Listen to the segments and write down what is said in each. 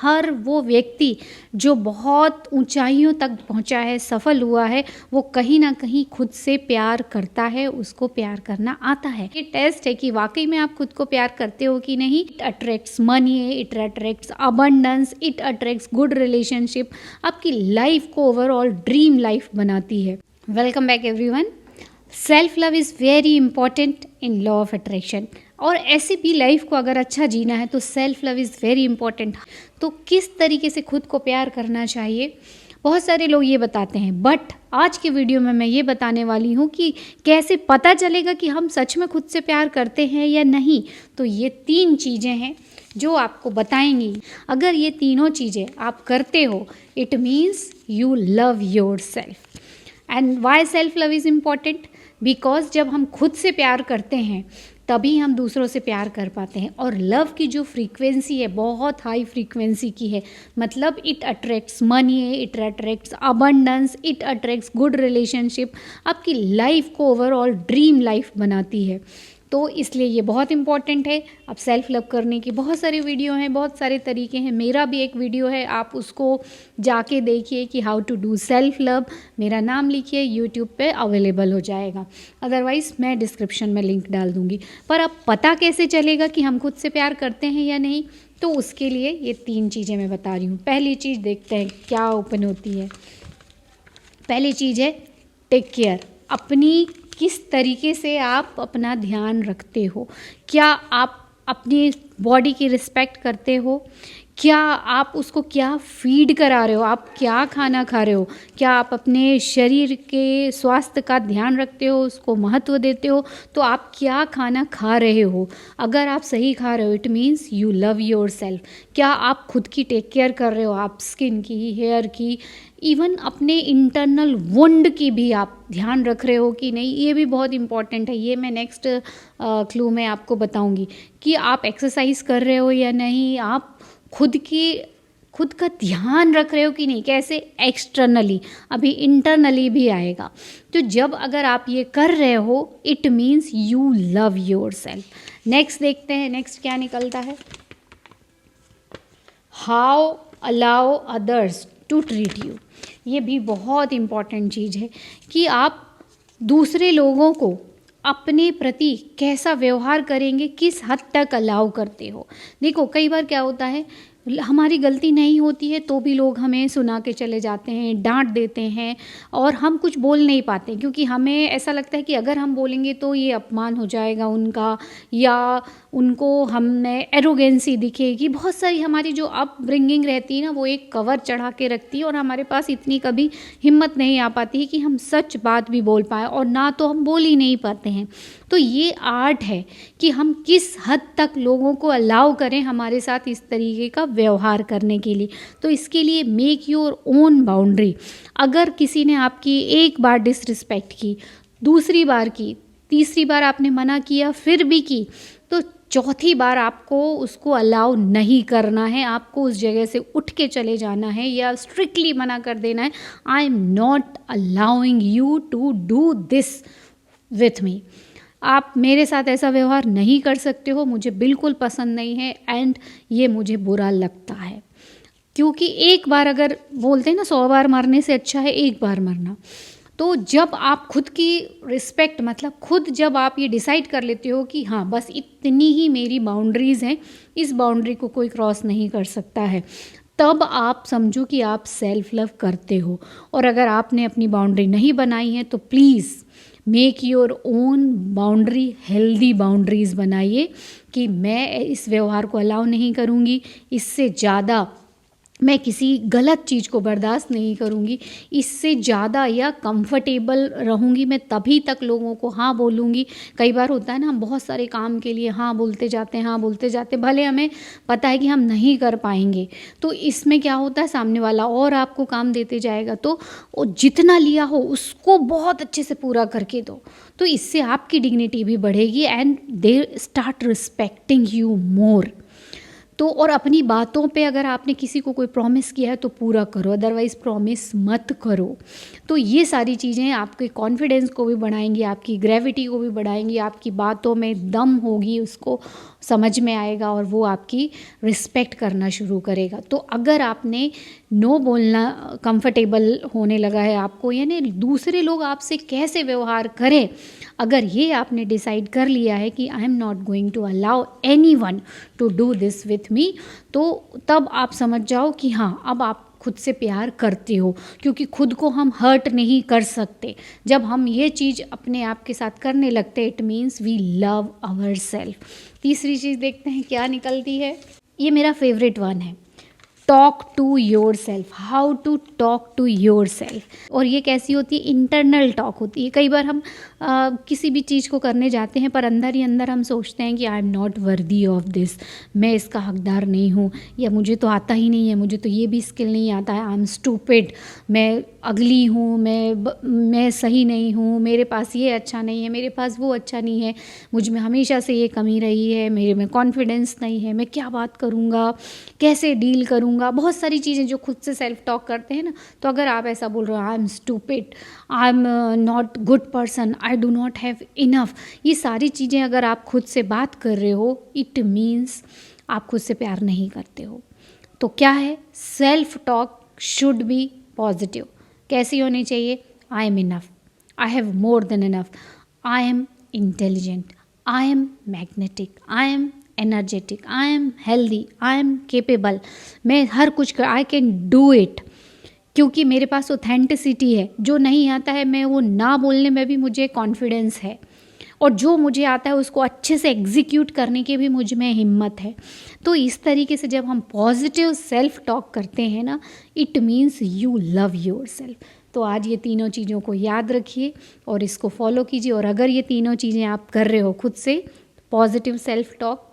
हर वो व्यक्ति जो बहुत ऊंचाइयों तक पहुंचा है, सफल हुआ है, वो कहीं ना कहीं खुद से प्यार करता है, उसको प्यार करना आता है। ये टेस्ट है कि वाकई में आप खुद को प्यार करते हो कि नहीं। It attracts money, it attracts abundance, it attracts good relationship, आपकी लाइफ को ओवरऑल ड्रीम लाइफ बनाती है। Welcome back everyone. Self love is very important in law of attraction. और ऐसे भी लाइफ को अगर अच्छा जीना है तो self love is very important. तो किस तरीके से खुद को प्यार करना चाहिए, बहुत सारे लोग ये बताते हैं, बट आज के वीडियो में मैं ये बताने वाली हूँ कि कैसे पता चलेगा कि हम सच में खुद से प्यार करते हैं या नहीं। तो ये 3 चीज़ें हैं जो आपको बताएंगी। अगर ये तीनों चीज़ें आप करते हो, it means you love your self. And why self love is important? Because जब हम खुद से प्यार करते हैं तभी हम दूसरों से प्यार कर पाते हैं। और लव की जो फ्रीक्वेंसी है बहुत हाई फ्रीक्वेंसी की है। मतलब it attracts money, it attracts abundance, it attracts good relationship, आपकी लाइफ को ओवरऑल ड्रीम लाइफ बनाती है। तो इसलिए ये बहुत इंपॉर्टेंट है। अब सेल्फ लव करने की बहुत सारी वीडियो हैं, बहुत सारे तरीके हैं। मेरा भी एक वीडियो है, आप उसको जाके देखिए कि how to do self love. मेरा नाम लिखिए, यूट्यूब पे अवेलेबल हो जाएगा, अदरवाइज़ मैं डिस्क्रिप्शन में लिंक डाल दूँगी। पर अब पता कैसे चलेगा कि हम खुद से प्यार करते हैं या नहीं? तो उसके लिए ये 3 चीज़ें मैं बता रही हूँ। पहली चीज़ देखते हैं क्या ओपन होती है। पहली चीज़ है टेक केयर। अपनी किस तरीके से आप अपना ध्यान रखते हो? क्या आप अपनी बॉडी की रिस्पेक्ट करते हो? क्या आप उसको क्या फीड करा रहे हो? आप क्या खाना खा रहे हो? क्या आप अपने शरीर के स्वास्थ्य का ध्यान रखते हो, उसको महत्व देते हो? तो आप क्या खाना खा रहे हो? अगर आप सही खा रहे हो, it means you love your self. क्या आप खुद की टेक केयर कर रहे हो? आप स्किन की, हेयर की, इवन अपने इंटरनल वुंड की भी आप ध्यान रख रहे हो कि नहीं? ये भी बहुत इंपॉर्टेंट है। ये मैं नेक्स्ट क्लू में आपको बताऊंगी कि आप एक्सरसाइज कर रहे हो या नहीं, आप खुद का ध्यान रख रहे हो कि नहीं। कैसे? एक्सटर्नली, अभी इंटरनली भी आएगा। तो जब अगर आप ये कर रहे हो, it means you love your self. Next देखते हैं, नेक्स्ट क्या निकलता है। How allow others to treat you. ये भी बहुत इम्पॉर्टेंट चीज़ है कि आप दूसरे लोगों को अपने प्रति कैसा व्यवहार करेंगे, किस हद तक अलाउ करते हो। देखो, कई बार क्या होता है, हमारी गलती नहीं होती है तो भी लोग हमें सुना के चले जाते हैं, डांट देते हैं, और हम कुछ बोल नहीं पाते क्योंकि हमें ऐसा लगता है कि अगर हम बोलेंगे तो ये अपमान हो जाएगा उनका, या उनको हमें एरोगेंसी दिखेगी। बहुत सारी हमारी जो अपब्रिंगिंग रहती है ना, वो एक कवर चढ़ा के रखती है और हमारे पास इतनी कभी हिम्मत नहीं आ पाती है कि हम सच बात भी बोल पाएँ, और ना तो हम बोल ही नहीं पाते हैं। तो ये आर्ट है कि हम किस हद तक लोगों को अलाउ करें हमारे साथ इस तरीके का व्यवहार करने के लिए। तो इसके लिए मेक योर ओन बाउंड्री। अगर किसी ने आपकी एक बार डिसरिस्पेक्ट की, दूसरी बार की, तीसरी बार आपने मना किया फिर भी की, तो चौथी बार आपको उसको अलाउ नहीं करना है। आपको उस जगह से उठ के चले जाना है या स्ट्रिक्टली मना कर देना है, I am not allowing you to do this with me. आप मेरे साथ ऐसा व्यवहार नहीं कर सकते हो, मुझे बिल्कुल पसंद नहीं है, एंड ये मुझे बुरा लगता है। क्योंकि एक बार अगर बोलते हैं ना, 100 बार मरने से अच्छा है एक बार मरना। तो जब आप खुद की रिस्पेक्ट, मतलब खुद जब आप ये डिसाइड कर लेते हो कि हाँ बस इतनी ही मेरी बाउंड्रीज़ हैं, इस बाउंड्री को कोई क्रॉस नहीं कर सकता है, तब आप समझो कि आप सेल्फ लव करते हो। और अगर आपने अपनी बाउंड्री नहीं बनाई है तो please make your own boundary, healthy boundaries बनाइए कि मैं इस व्यवहार को अलाउ नहीं करूँगी, इससे ज़्यादा मैं किसी गलत चीज़ को बर्दाश्त नहीं करूँगी, इससे ज़्यादा या कंफर्टेबल रहूँगी मैं तभी तक लोगों को हाँ बोलूँगी। कई बार होता है ना, हम बहुत सारे काम के लिए हाँ बोलते जाते हैं, हाँ बोलते जाते, भले हमें पता है कि हम नहीं कर पाएंगे। तो इसमें क्या होता है, सामने वाला और आपको काम देते जाएगा, तो जितना लिया हो उसको बहुत अच्छे से पूरा करके दो। तो इससे आपकी डिग्निटी भी बढ़ेगी and they start respecting you more. तो और अपनी बातों पे अगर आपने किसी को कोई प्रॉमिस किया है तो पूरा करो, अदरवाइज़ प्रॉमिस मत करो। तो ये सारी चीज़ें आपके कॉन्फिडेंस को भी बढ़ाएंगी, आपकी ग्रेविटी को भी बढ़ाएंगी, आपकी बातों में दम होगी, उसको समझ में आएगा और वो आपकी रिस्पेक्ट करना शुरू करेगा। तो अगर आपने नो बोलना कंफर्टेबल होने लगा है आपको, यानी दूसरे लोग आपसे कैसे व्यवहार करें, अगर ये आपने डिसाइड कर लिया है कि I am not going to allow anyone to do this with me, तो तब आप समझ जाओ कि हाँ, अब आप खुद से प्यार करते हो, क्योंकि खुद को हम हर्ट नहीं कर सकते। जब हम ये चीज़ अपने आप के साथ करने लगते हैं, it means we love our self. तीसरी चीज़ देखते हैं क्या निकलती है। ये मेरा फेवरेट वन है, talk to your self. How to talk to your self. और ये कैसी होती है, इंटरनल टॉक होती है। कई बार हम किसी भी चीज़ को करने जाते हैं पर अंदर ही अंदर हम सोचते हैं कि I am not worthy of this, मैं इसका हकदार नहीं हूँ, या मुझे तो आता ही नहीं है, मुझे तो ये भी स्किल नहीं आता है, आई एम स्टूपिड, मैं अगली हूँ, मैं सही नहीं हूँ, मेरे पास ये अच्छा नहीं है, मेरे पास वो अच्छा नहीं है, मुझ में हमेशा से ये कमी रही है, मेरे में कॉन्फिडेंस नहीं है, मैं क्या बात करूँगा, कैसे डील करूँगा, बहुत सारी चीज़ें जो खुद से सेल्फ टॉक करते हैं ना। तो अगर आप ऐसा बोल रहे हो, I am stupid, I am not good person, I do not have enough, ये सारी चीज़ें अगर आप खुद से बात कर रहे हो, इट मीन्स आप खुद से प्यार नहीं करते हो। तो क्या है, self talk should be positive. कैसी होनी चाहिए, I am enough, I have more than enough, I am intelligent, I am magnetic, I am energetic, I am healthy, I am capable, मैं हर कुछ कर, आई कैन डू इट, क्योंकि मेरे पास authenticity है। जो नहीं आता है मैं वो ना बोलने में भी मुझे कॉन्फिडेंस है, और जो मुझे आता है उसको अच्छे से एग्जीक्यूट करने की भी मुझ में हिम्मत है। तो इस तरीके से जब हम पॉजिटिव सेल्फ टॉक करते हैं ना, it means you love your self. तो आज ये तीनों चीज़ों को याद रखिए और इसको फॉलो कीजिए। और अगर ये तीनों चीज़ें आप कर रहे हो खुद से, पॉजिटिव सेल्फ टॉक,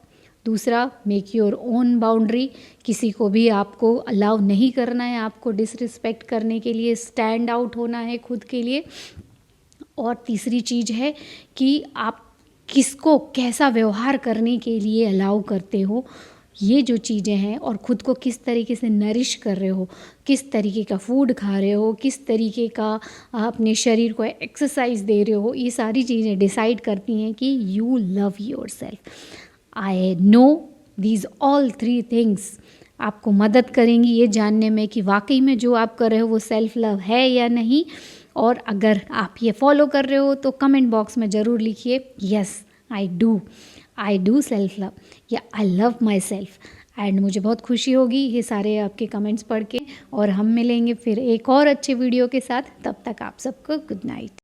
दूसरा मेक योर ओन बाउंड्री, किसी को भी आपको अलाउ नहीं करना है आपको डिसरिस्पेक्ट करने के लिए, स्टैंड आउट होना है खुद के लिए, और तीसरी चीज़ है कि आप किसको कैसा व्यवहार करने के लिए अलाउ करते हो। ये जो चीज़ें हैं, और ख़ुद को किस तरीके से नरिश कर रहे हो, किस तरीके का फूड खा रहे हो, किस तरीके का अपने शरीर को एक्सरसाइज दे रहे हो, ये सारी चीज़ें डिसाइड करती हैं कि you love your self. I know these all 3 things आपको मदद करेंगी ये जानने में कि वाकई में जो आप कर रहे हो वो सेल्फ लव है या नहीं। और अगर आप ये फॉलो कर रहे हो तो कमेंट बॉक्स में ज़रूर लिखिए, yes I do self love, या I love myself. And मुझे बहुत खुशी होगी ये सारे आपके कमेंट्स पढ़ के। और हम मिलेंगे फिर एक और अच्छे वीडियो के साथ, तब तक आप सबको गुड नाइट।